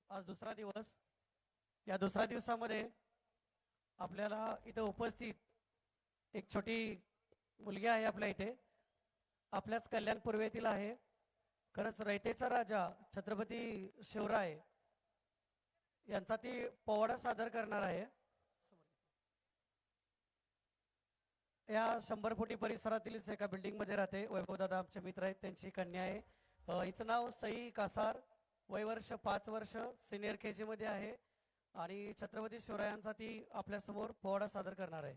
आज दुसरा दिवस. या दुसऱ्या दिवसामध्ये आपल्याला इथे उपस्थित एक छोटी मुलगी आहे आपल्या इथे, आपल्याच कल्याण पूर्वेतील आहे. खरंच रयतेचा राजा छत्रपती शिवराय यांचा ती पोवाडा सादर करणार आहे. या 100 फुटी परिसरातीलच एका बिल्डिंग मध्ये राहते. वैभवदादा आमचे मित्र आहेत, त्यांची कन्या आहे. हिचं नाव सई कासार, वय वर्ष 5 वर्ष, सिनियर KG मध्ये आहे आणि छत्रपती शिवरायांचा ती आपल्यासमोर पोवाडा सादर करणार आहे.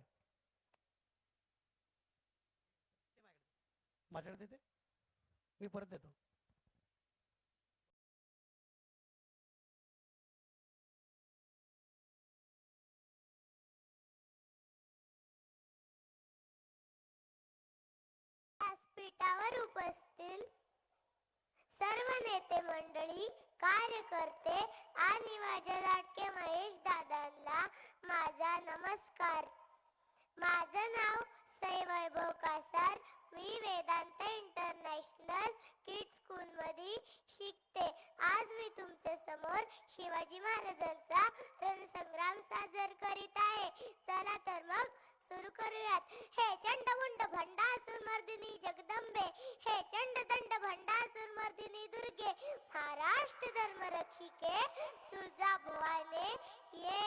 माझ्याकडे देते, मी परत देतो. व्यासपीठावर उपस्थित सर्व नेते मंडळी, कार्यकर्ते आणि माझे लाडके महेश दादांना माझा नमस्कार. माझं नाव सई वैभव कासार. मी वेदांत इंटरनॅशनल किड्स स्कूल मध्ये शिकते. आज मी तुमच्या समोर शिवाजी महाराजांचा रणसंग्राम सादर करीत आहे. चला तर मग सुरू करूयात. हे चंडमुंड भंडासुर मर्दिनी जगदंबे, हे चंडदंड भंडासुर मर्दिनी दुर्गे, महाराष्ट्र धर्म रक्षिके तुळजा भवाने ये.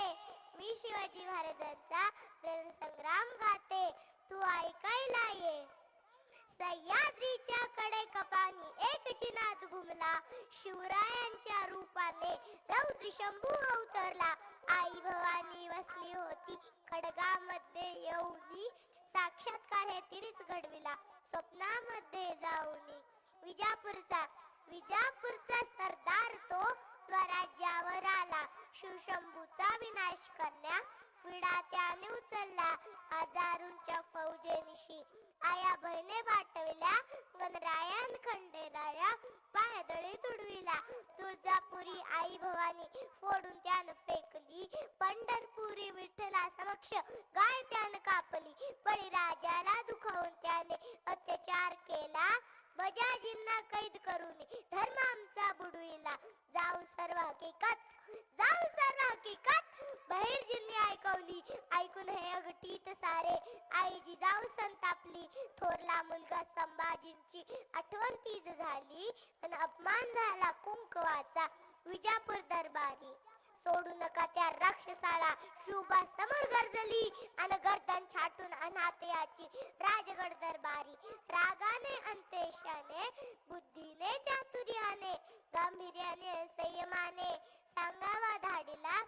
मी शिवाजी महाराजांचा रणसंग्राम गाते, तू ऐकायला ये. सह्याद्रीच्या कडे कपानी एक चिनाद घुमला, शिवरायांच्या रूपाने रौद्र शंभू अवतरला. आई भवानी वसली होती खडगामध्ये येऊनी, साक्षात्कार हे तिनेच घडविला स्वप्नामध्ये जाऊनी. विजापूरचा सरदार तो स्वराज्यावर आला, शिवशंभूचा विनाश करण्या विडा त्याने उचलला. हजारोंच्या फौजेनिशी आया बहिणे पाठविल्या, गणरायान खंडेराया पायदळी तुडविला. तुळजापुरी आई भवानी फोडून त्यानं फेकली, पंढरपुरी विठ्ठला समक्ष गाय त्यानं कापली. बळीराजाला दुखावून त्याने अत्याचार केला, बजाजींना कैद करून धर्म आमचा बुडविला. जाऊ सर्व हकीकत बहिर्जींनी ऐकवली, ऐकून हे अगटीत सारे आई जिजाऊ संतापली. थोरला मुलगा संभाजींची आठवण तीच झाली, आणि अपमान झाला कुंकवाचा विजापूर दरबारी. सोडू नका त्या राक्षसाला, शुभा समोर गरजली, आणि गर्दन छाटून अनाथयाची राजगड दरबारी. रागाने अंतेशाने, बुद्धीने चातुर्याने, गांभीर्याने संयमाने सांगावा धाडीला,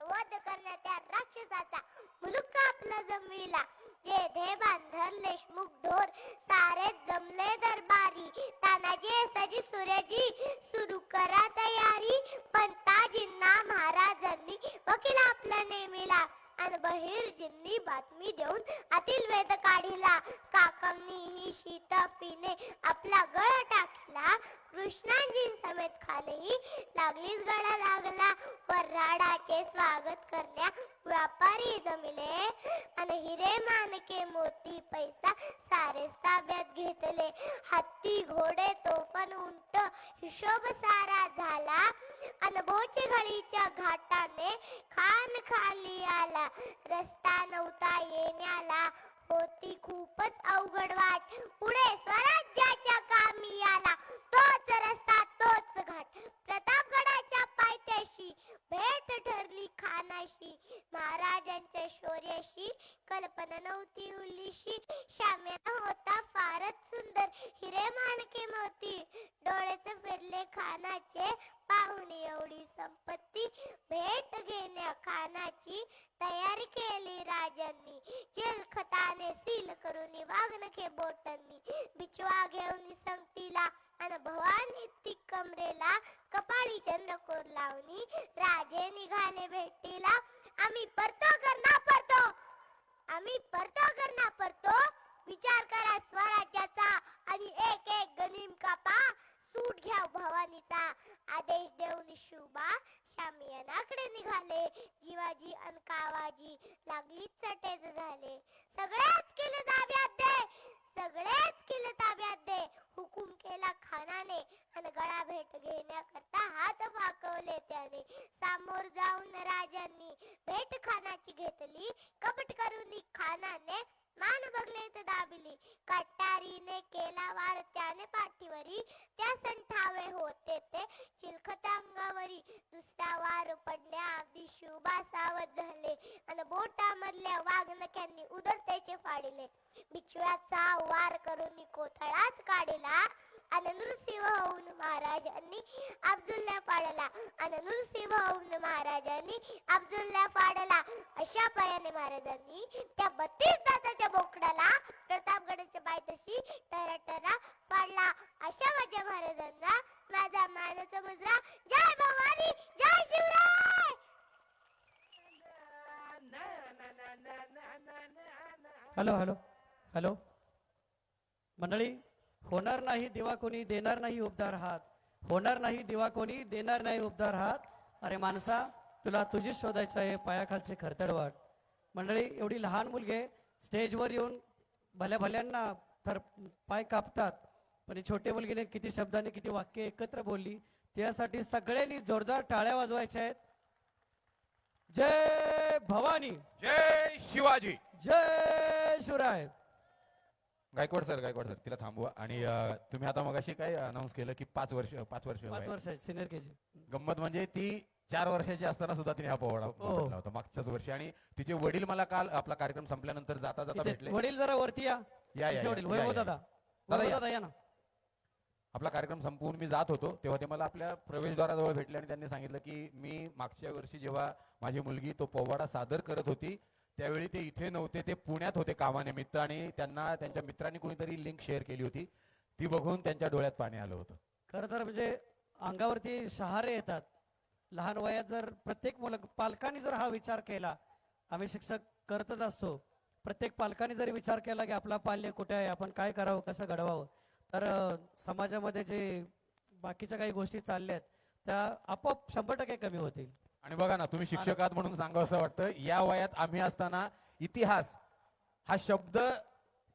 वध करण्यात त्या राक्षसाचा मुलुक आपला जमविला. जे धेबान धरलेश मुख ढोर सारे जमले दरबारी. तानाजी सजी सूर्यजी सुरू करा तयारी, पंताजींना महाराजांनी वकील आपला नेमिला. आणि बहिर्जींनी बातमी देऊन आतील वेद काढिला. काकांनी ही शीत पिणे आपला गळा टाकला, कृष्णाजी समेत खानेही लागलीच गळा लागला. वऱ्हाडाचे स्वागत करण्या व्यापारी जमिले, आणि हिरे मानके मोती पैसा सारे ताब्यात घेतले. हत्ती घोडे तोफन उंट हिशोब सारा झाला, आणि बोचेघळीच्या घाटाने खान खाली आला. रस्ता नव्हता येण्याला, होती खूपच अवघड वाट. पुढे स्वराज्याच्या कामी आला, तोच रस्ता तोच घाट. प्रतापगडाच्या पायथ्याशी भेट ठरली खानाशी. महाराजांच्या शौर्याशी कल्पना नव्हती उल्लीशी. शाम्याना होता फारच सुंदर हिरे मानके मोती. डोळेच फिरले खानाचे पाहून एवढी संपत्ती. भेट घेण्या खानाची तयारी केली राजांनी. चिलखताने सील करून वाघनखे बोटांनी. बिचवा घेऊन संगतीला, आणि भवानी ती कमरेला कपाळी चंद्रकोर लावणी. राजे निघाले भेटीला, आम्ही परतो करना परतो. विचार करा स्वराज्याचा, आणि एक एक गनिम कापा. सूट घ्या भवानीचा, आदेश देऊन शुभा शामियानाकडे निघाले. जीवाजी अनकावाजी लागलीच चटेज झाले. सगळेच किल्ले ताब्यात दे, हुकूम केला खानाने, आणि गळा भेट घेण्याकरता हात वाकवले. होते त्याने. सामोर जाऊन राजांनी भेट खानाची घेतली. कपट करून खानाने मान बगलेत दाबिली. कट्यारीने केला वार त्याने पाठीवरी. त्या संठावे होते ते चिलखत अंगावरी. दुसरा वार पडल्या अगदी शिवबा सावध झाले. अन बोटामधल्या वाघनख्यांनी उदर त्याचे फाडिले. बिछव्याचा वार करून कोथळाच काढला. अन नृसिंह होऊन महाराजांनी अब्दुल्ला फाडला. अन नृसिंह होऊन महाराजांनी अब्दुल्ला फाडला. अशा पायाने महाराजांनी त्या 32 दाताच्या बोकडाला प्रतापगडाच्या पायथ्याशी टरा पाडला. अशा माझ्या महाराजांना माझा मानाचा मुजरा. जय भवानी, जय शिवराय. हॅलो हॅलो हॅलो मंडळी, होणार नाही दिवा कोणी, देणार नाही उबदार हात. होणार नाही दिवा कोणी, देणार नाही उबदार हात. अरे माणसा, तुला तुझीच शोधायचं आहे पायाखालचे खरतडवाट. मंडळी, एवढी लहान मुलगे स्टेजवर येऊन भल्या भल्यांना तर पाय कापतात, पण ही छोटी मुलगीने किती शब्दांनी किती वाक्य एकत्र बोलली. त्यासाठी सगळ्यांनी जोरदार टाळ्या वाजवायच्या आहेत. जय भवानी, जय शिवाजी. जय शिवराय. गायकवाड सर तिला थांबवा. आणि तुम्ही आता मगाशी काय अनाऊन्स केलं की 5 वर्ष 5 वर्ष 5 वर्ष सिनियर केजी. गंमत म्हणजे ती 4 वर्षाची असताना सुद्धा तिने हा पोवाडा बघितला होता मागच्याच वर्षी. आणि तिचे वडील मला काल आपला कार्यक्रम संपल्यानंतर जाता जाता भेटले. वडील जरा वरती या. या, या, तिचे वडील या, वैभव या. दादा. दादा, वैभव या. दादा या ना. आपला कार्यक्रम संपवून मी जात होतो तेव्हा ते मला आपल्या प्रवेशद्वाराजवळ भेटले आणि त्यांनी सांगितलं की मी मागच्या वर्षी जेव्हा माझी मुलगी तो पोवाडा सादर करत होती त्यावेळी ते इथे नव्हते, ते पुण्यात होते कामानिमित्त. आणि त्यांना त्यांच्या मित्रांनी कोणीतरी लिंक शेअर केली होती, ती बघून त्यांच्या डोळ्यात पाणी आलं होतं. खरं तर म्हणजे अंगावरती शहारे येतात. लहान वयात जर प्रत्येक पालकांनी जर हा विचार केला, आम्ही शिक्षक करतच असतो, प्रत्येक पालकांनी जरी विचार केला की आपला पाल्य कुठे आहे, आपण काय करावं, कसं घडवावं, तर समाजामध्ये जे बाकीच्या काही गोष्टी चालल्या आहेत त्या आपोआप 100% कमी होतील. आणि बघा ना, तुम्ही शिक्षक आहात म्हणून सांगावं असं वाटतं, या वयात आम्ही असताना इतिहास हा शब्द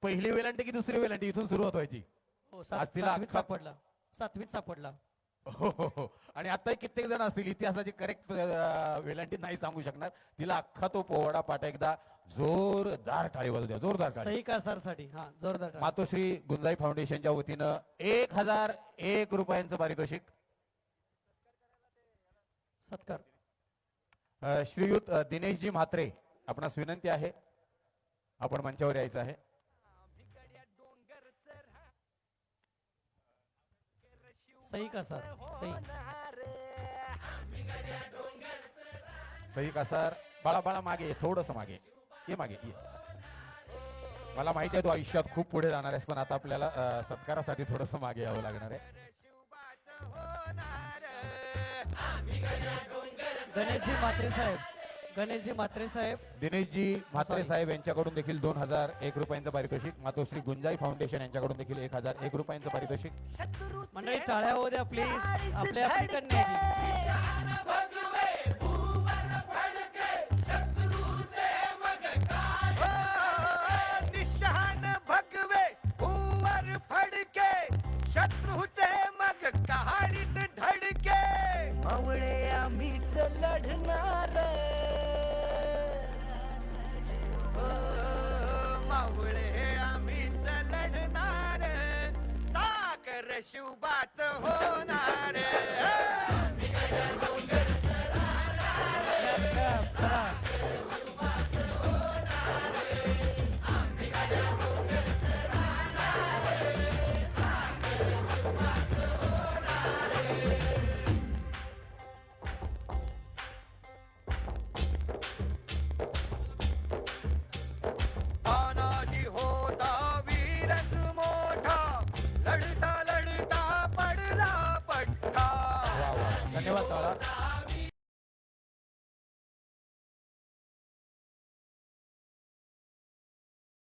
पहिली वेलांटी की दुसरी वेलांटी इथून सुरुवात व्हायची. हो, आज तिला सातवीत सापडला. 7वीत सापडला. हो हो हो. आणि आता कित्येक जण असतील इतिहासाची करेक्ट वेलांटी नाही सांगू शकणार. तिला अख्खा तो पोवाडा पाठ एकदा जोरदार टाळी वाजू द्या, जोरदार टाळी. सही कासारसाठी हा जोरदार टाळी. मातोश्री गुंजाई फाउंडेशनच्या वतीनं 1001 रुपयांचं पारितोषिक. सत्कार. श्रीयुत दिनेशजी म्हात्रे, आपणास विनंती आहे आपण मंचावर यायचं आहे. सही कासार. सही. सही कासार. बाळा बाळा मागे ये, थोडस मागे ये, मागे ये. मला माहिती आहे तू आयुष्यात खूप पुढे जाणार आहेस, पण आता आपल्याला सत्कारासाठी थोडस मागे यावं लागणार आहे. गणेशजी म्हात्रे साहेब. गणेशजी म्हात्रे साहेब. दिनेशजी म्हात्रे साहेब यांच्याकडून देखील 2001 रुपयांचं पारितोषिक. मातोश्री गुंजाई फाउंडेशन यांच्याकडून देखील 1001 रुपयांचं पारितोषिक. मंडळी टाळ्या होऊ द्या प्लीज. आपल्या आपली कन्या निशान भगवे भूवर फडके, शत्रूचे मग कहाणीत धडके. मावळे आम्हीच लढणार, मावळे आम्हीच लढणार, साकर शिवबाच होणार.